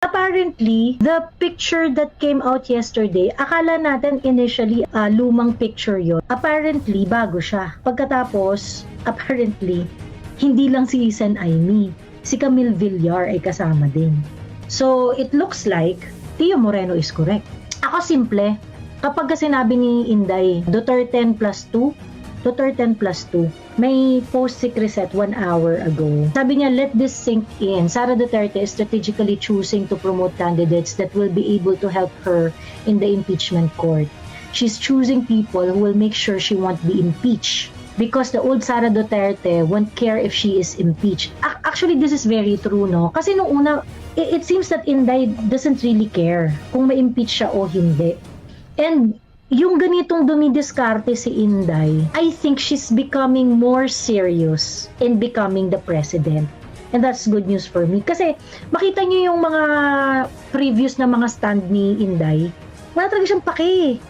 Apparently, the picture that came out yesterday, akala natin initially lumang picture yon. Apparently, bago siya. Pagkatapos, apparently, hindi lang si Sen Aimee. Si Camille Villar ay kasama din. So, it looks like Tio Moreno is correct. Ako simple, kapag sinabi ni Inday, Duterte plus 2, Duterte plus 2, may post si Crisette 1 hour ago. Sabi niya, let this sink in. Sara Duterte is strategically choosing to promote candidates that will be able to help her in the impeachment court. She's choosing people who will make sure she won't be impeached. Because the old Sara Duterte won't care if she is impeached. Actually, this is very true, no? Kasi nung una, it seems that Inday doesn't really care kung ma-impeach siya o hindi. And yung ganitong dumidiskarte si Inday, I think she's becoming more serious in becoming the president. And that's good news for me. Kasi makita niyo yung mga previous na mga stand ni Inday, wala talaga siyang pake.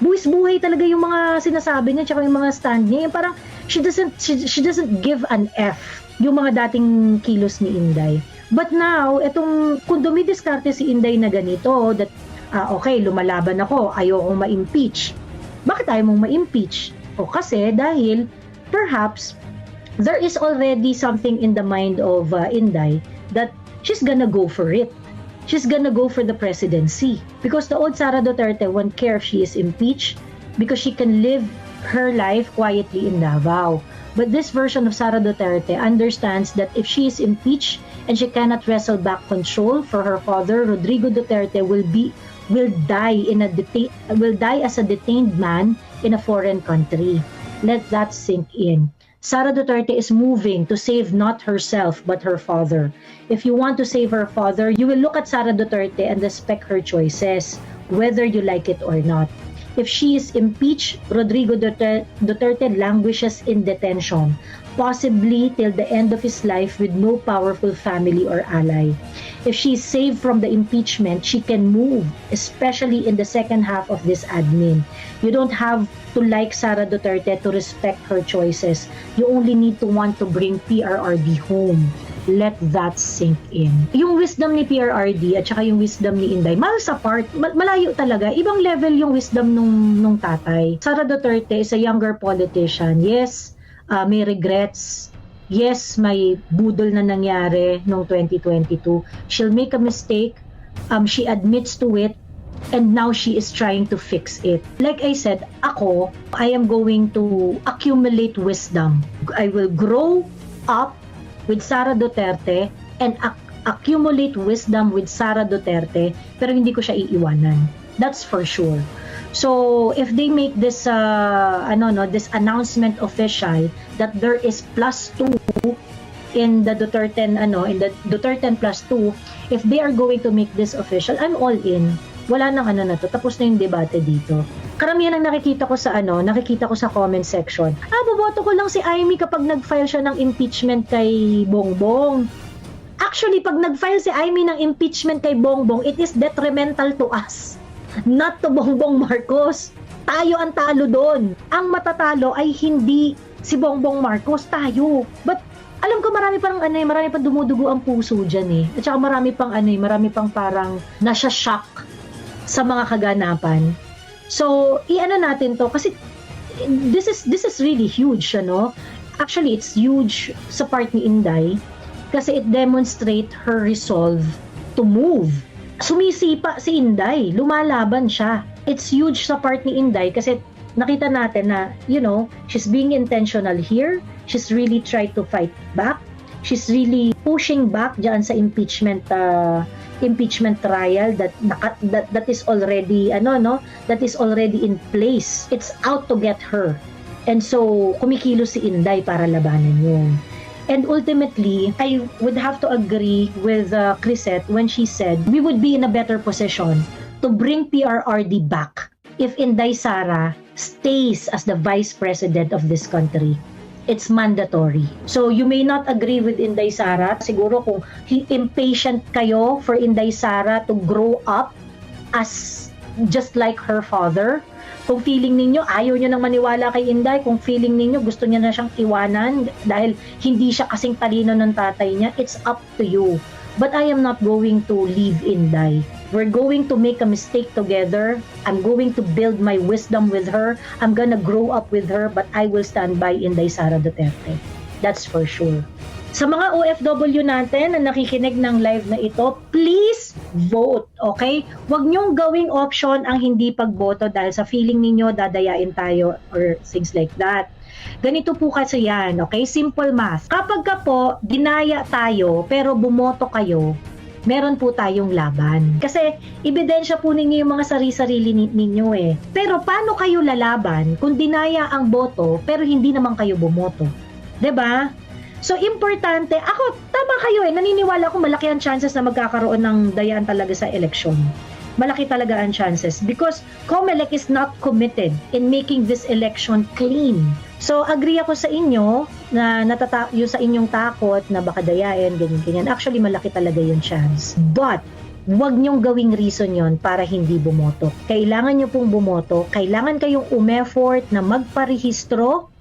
Buwis-buhay talaga yung mga sinasabi niya tsaka yung mga stand niya. Yung parang she doesn't give an F yung mga dating kilos ni Inday. But now, kung dumidiskarte si Inday na ganito, that okay, lumalaban ako, ayokong ma-impeach. Bakit ayaw mong ma-impeach? O kasi dahil perhaps there is already something in the mind of Inday that she's gonna go for it. She's gonna go for the presidency. Because the old Sara Duterte won't care if she is impeached because she can live her life quietly in Davao. But this version of Sara Duterte understands that if she is impeached and she cannot wrestle back control for her father, Rodrigo Duterte will die as a detained man in a foreign country. Let that sink in. Sara Duterte is moving to save not herself but her father. If you want to save her father, you will look at Sara Duterte and respect her choices, whether you like it or not. If she is impeached, Rodrigo Duterte languishes in detention, possibly till the end of his life with no powerful family or ally. If she is saved from the impeachment, she can move, especially in the second half of this admin. You don't have to like Sara Duterte to respect her choices. You only need to want to bring PRRD home. Let that sink in. Yung wisdom ni PRRD at saka yung wisdom ni Inday, miles apart, malayo talaga. Ibang level yung wisdom nung tatay. Sara Duterte is a younger politician. Yes, may regrets. Yes, may budol na nangyari noong 2022. She'll make a mistake. She admits to it. And now she is trying to fix it. Like I said, I am going to accumulate wisdom. I will grow up with Sara Duterte and accumulate wisdom with Sara Duterte, pero hindi ko siya iiwanan. That's for sure. So if they make this this announcement official that there is +2 in the Duterte in the Duterte +2, if they are going to make this official, I'm all in. Wala nang tapos na yung debate dito. Karamihan ang nakikita ko sa comment section. Boboto ko lang si Aimee kapag nag-file siya ng impeachment kay Bongbong. Actually, pag nag-file si Aimee ng impeachment kay Bongbong, it is detrimental to us, not to Bongbong Marcos. Tayo ang talo doon. Ang matatalo ay hindi si Bongbong Marcos, tayo. But alam ko marami pang dumudugo ang puso diyan At saka marami pang parang nasya-shock sa mga kaganapan. So, natin to kasi this is really huge, Actually, it's huge sa part ni Inday kasi it demonstrate her resolve to move. Sumisipa si Inday, lumalaban siya. It's huge sa part ni Inday kasi nakita natin na, she's being intentional here. She's really tried to fight back. She's really pushing back diyan sa impeachment trial that is already that is already in place. It's out to get her. And so kumikilos si Inday para labanan yun. And ultimately, I would have to agree with Crisette when she said we would be in a better position to bring PRRD back if Inday Sara stays as the vice president of this country. It's mandatory. So you may not agree with Inday Sara. Siguro kung impatient kayo for Inday Sara to grow up as just like her father. Kung feeling ninyo, ayaw nyo nang maniwala kay Inday. Kung feeling ninyo, gusto niya na siyang iwanan dahil hindi siya kasing talino ng tatay niya. It's up to you. But I am not going to leave Inday. We're going to make a mistake together. I'm going to build my wisdom with her. I'm gonna grow up with her, but I will stand by Inday Sara Duterte. That's for sure. Sa mga OFW natin na nakikinig ng live na ito, please vote, okay? Huwag niyong gawing option ang hindi pagboto dahil sa feeling ninyo dadayain tayo or things like that. Ganito po kasi yan, okay? Simple math. Kapag ka po, dinaya tayo pero bumoto kayo, meron po tayong laban. Kasi ebidensya po ninyo yung mga sarili-sarili ninyo eh. Pero paano kayo lalaban kung dinaya ang boto pero hindi naman kayo bumoto? 'Di ba? So importante, ako tama kayo eh, naniniwala ako malaki ang chances na magkakaroon ng dayaan talaga sa eleksyon. Malaki talaga ang chances because COMELEC is not committed in making this election clean. So agree ako sa inyo na yung sa inyong takot na baka dayain, ganyan. Actually malaki talaga yung chance. But huwag niyong gawing reason yon para hindi bumoto. Kailangan niyo pong bumoto, kailangan kayong umeffort na magparehistro.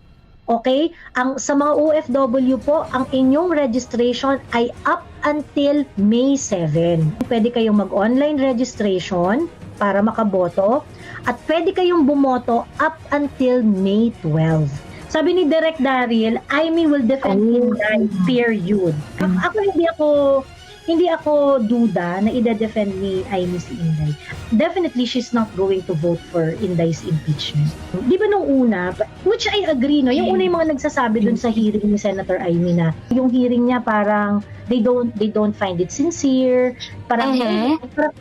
Okay? Sa mga OFW po, ang inyong registration ay up until May 7. Pwede kayong mag-online registration para makaboto at pwede kayong bumoto up until May 12. Sabi ni Direk Daryl, IME will defend Inday, period. Hindi ako duda na ide-defend ni Amy si Inday. Definitely, she's not going to vote for Inday's impeachment. Di ba nung una, which I agree, no? Yung una yung mga nagsasabi dun sa hearing ni Senator Amy na yung hearing niya parang they don't find it sincere, parang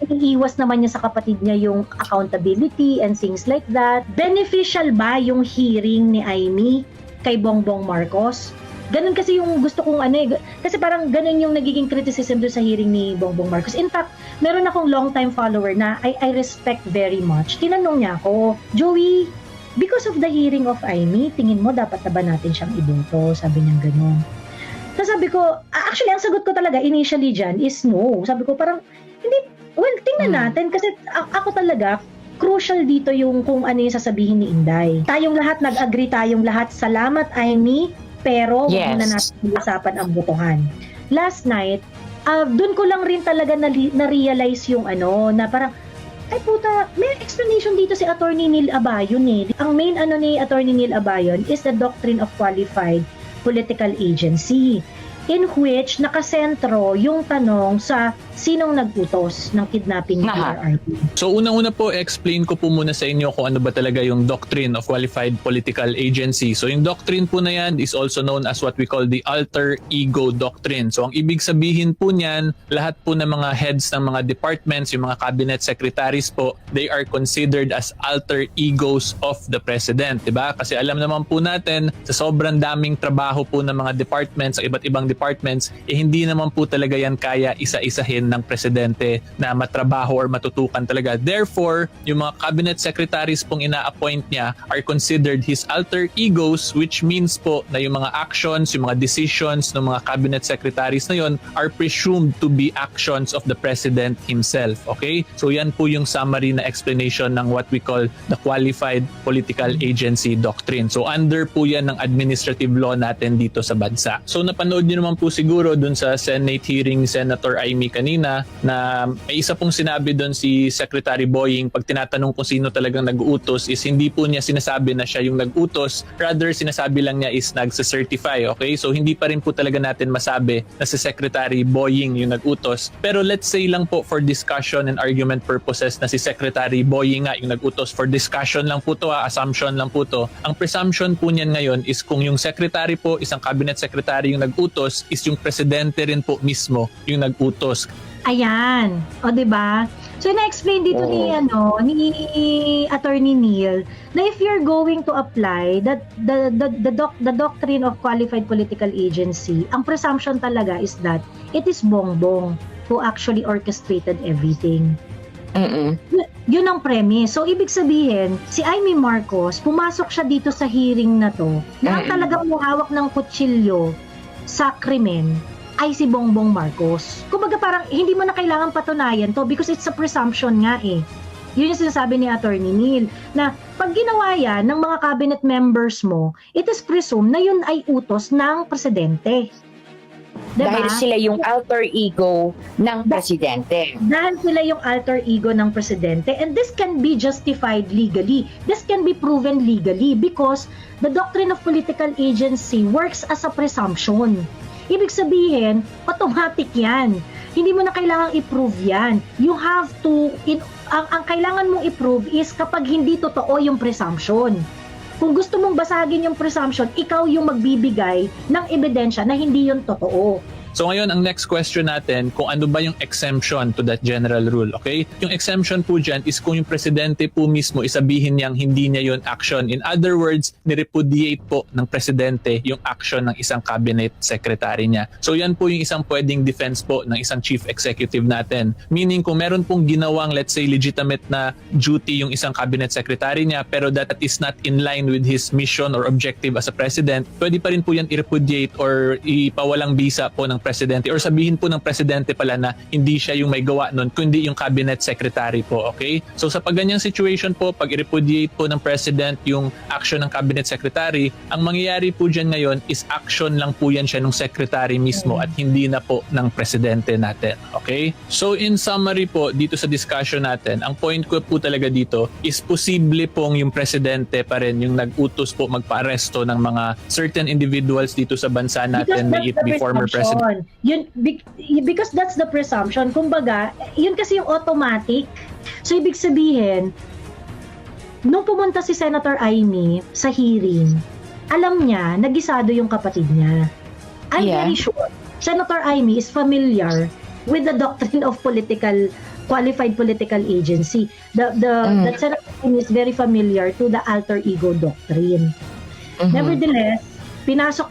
iiwas naman niya sa kapatid niya yung accountability and things like that. Beneficial ba yung hearing ni Amy kay Bongbong Marcos? Ganun kasi yung gusto kong kasi parang ganun yung nagiging criticism doon sa hearing ni Bongbong Marcos. In fact, meron akong long-time follower na I respect very much. Tinanong niya ako, Joey, because of the hearing of Amy, tingin mo dapat na ba natin siyang iboto? Sabi niya ganun. Tapos sabi ko, actually ang sagot ko talaga initially dyan is no. Sabi ko parang, tingnan natin kasi ako talaga, crucial dito yung kung ano yung sasabihin ni Inday. Tayong lahat, nag-agree tayong lahat. Salamat, Amy. Pero huwag na natin usapan ang botohan. Last night, doon ko lang rin talaga na-realize yung na parang, ay puta, may explanation dito si Attorney Neil Abayon eh. Ang main ni Attorney Neil Abayon is the doctrine of qualified political agency, in which nakasentro yung tanong sa sinong nag-utos ng kidnapping ni PRRD. So unang-una po, explain ko po muna sa inyo kung ano ba talaga yung doctrine of qualified political agency. So yung doctrine po na yan is also known as what we call the alter ego doctrine. So ang ibig sabihin po niyan, lahat po ng mga heads ng mga departments, yung mga cabinet secretaries po, they are considered as alter egos of the president, diba? Kasi alam naman po natin, sa sobrang daming trabaho po ng mga departments, sa iba't ibang departments, hindi naman po talaga yan kaya isa-isahin ng presidente na matrabaho or matutukan talaga. Therefore, yung mga cabinet secretaries pong ina-appoint niya are considered his alter egos, which means po na yung mga actions, yung mga decisions ng mga cabinet secretaries na yon are presumed to be actions of the president himself. Okay? So yan po yung summary na explanation ng what we call the qualified political agency doctrine. So under po yan ng administrative law natin dito sa bansa. So napanood niyo naman po siguro dun sa Senate hearing ni Senator Amy kanina na may isa pong sinabi dun si Secretary Boying pag tinatanong kung sino talagang nag-utos is hindi po niya sinasabi na siya yung nag-utos, rather sinasabi lang niya is nagsa-certify. Okay? So hindi pa rin po talaga natin masabi na si Secretary Boying yung nag-utos. Pero let's say lang po for discussion and argument purposes na si Secretary Boying nga yung nag-utos. For discussion lang po to, assumption lang po to. Ang presumption po niyan ngayon is kung yung secretary po, isang cabinet secretary yung nag-utos, is yung presidente rin po mismo yung nag-utos. Ayan. O, diba? So, na-explain dito ni Attorney Neil na if you're going to apply the doctrine of qualified political agency, ang presumption talaga is that it is Bongbong who actually orchestrated everything. Yun ang premise. So, ibig sabihin, si Amy Marcos, pumasok siya dito sa hearing na to, na ang talagang hawak ng kutsilyo sa krimen ay si Bongbong Marcos. Kumbaga parang hindi mo na kailangan patunayan to because it's a presumption nga eh. Yun yung sinasabi ni Attorney Neil na pag ginawa yan ng mga cabinet members mo, it is presumed na yun ay utos ng presidente. Dahil sila yung alter ego ng presidente. Dahil sila yung alter ego ng presidente, and this can be justified legally. This can be proven legally because the doctrine of political agency works as a presumption. Ibig sabihin, automatic yan. Hindi mo na kailangang i-prove yan. You have to, ang kailangan mong i-prove is kapag hindi totoo yung presumption. Kung gusto mong basagin yung presumption, ikaw yung magbibigay ng ebidensya na hindi yun totoo. So ngayon, ang next question natin, kung ano ba yung exemption to that general rule, okay? Yung exemption po dyan is kung yung presidente po mismo isabihin niyang hindi niya yun action. In other words, nirepudiate po ng presidente yung action ng isang cabinet secretary niya. So yan po yung isang pwedeng defense po ng isang chief executive natin. Meaning kung meron pong ginawang, let's say, legitimate na duty yung isang cabinet secretary niya, pero that is not in line with his mission or objective as a president, pwede pa rin po yan i-repudiate or ipawalang bisa po ng presidente or sabihin po ng presidente pala na hindi siya yung may gawa nun kundi yung cabinet secretary po, okay? So sa pagganyang situation po, pag i-repudiate po ng president yung action ng cabinet secretary, ang mangyayari po dyan ngayon is action lang po yan siya ng secretary mismo at hindi na po ng presidente natin, okay? So in summary po, dito sa discussion natin, ang point ko po talaga dito is posible pong yung presidente pa rin yung nag-utos po magpa-aresto ng mga certain individuals dito sa bansa natin, may it be former president. Yun, because that's the presumption. Kumbaga, yun kasi yung automatic. So, ibig sabihin, nung pumunta si Senator Amy sa hearing, alam niya, nagisado yung kapatid niya. I'm very sure, Senator Amy is familiar with the doctrine of qualified political agency. That Senator Amy is very familiar to the alter ego doctrine. Nevertheless, pinasok